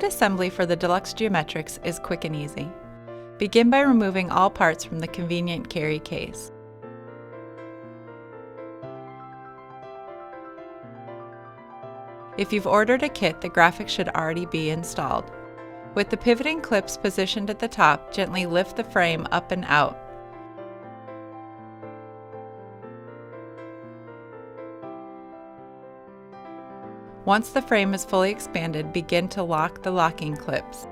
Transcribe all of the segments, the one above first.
Kit assembly for the Deluxe GeoMetrix is quick and easy. Begin by removing all parts from the convenient carry case. If you've ordered a kit, the graphics should already be installed. With the pivoting clips positioned at the top, gently lift the frame up and out. Once the frame is fully expanded, begin to lock the locking clips.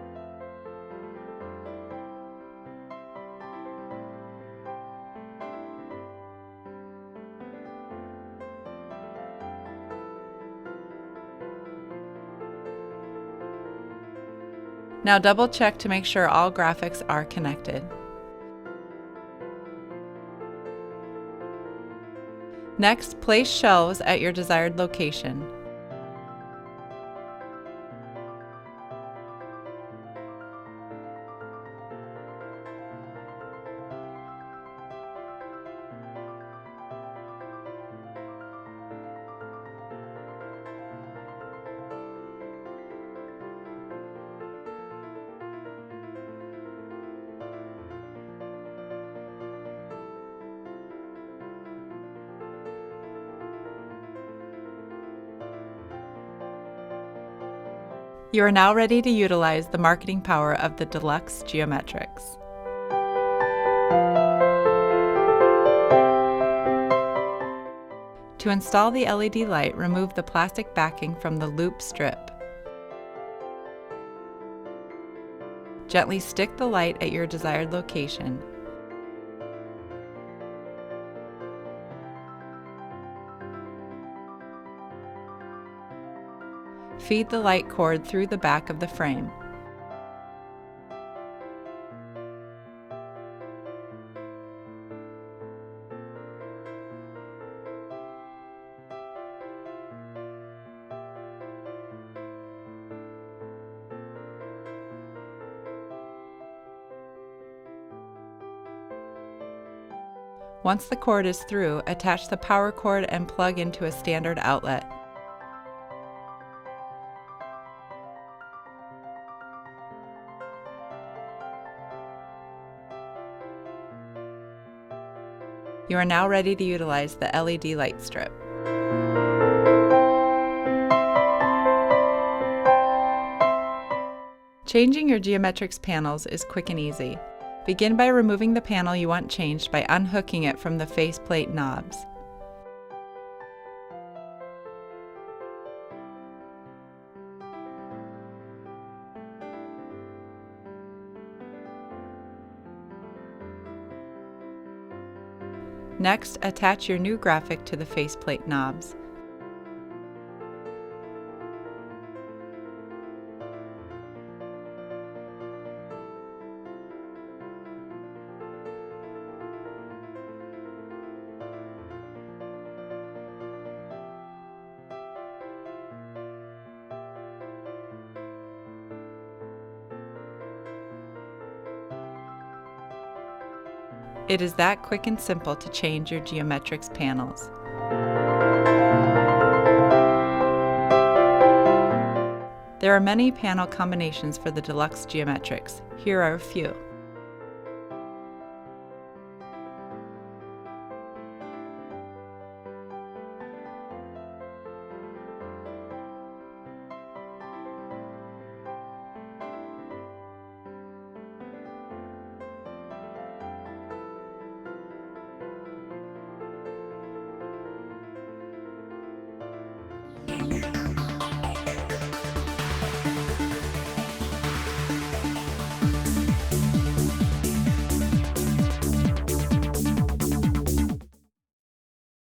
Now double check to make sure all graphics are connected. Next, place shelves at your desired location. You are now ready to utilize the marketing power of the Deluxe GeoMetrix. To install the LED light, remove the plastic backing from the loop strip. Gently stick the light at your desired location. Feed the light cord through the back of the frame. Once the cord is through, attach the power cord and plug into a standard outlet. You are now ready to utilize the LED light strip. Changing your GeoMetrix panels is quick and easy. Begin by removing the panel you want changed by unhooking it from the faceplate knobs. Next, attach your new graphic to the faceplate knobs. It is that quick and simple to change your GeoMetrix panels. There are many panel combinations for the Deluxe GeoMetrix. Here are a few.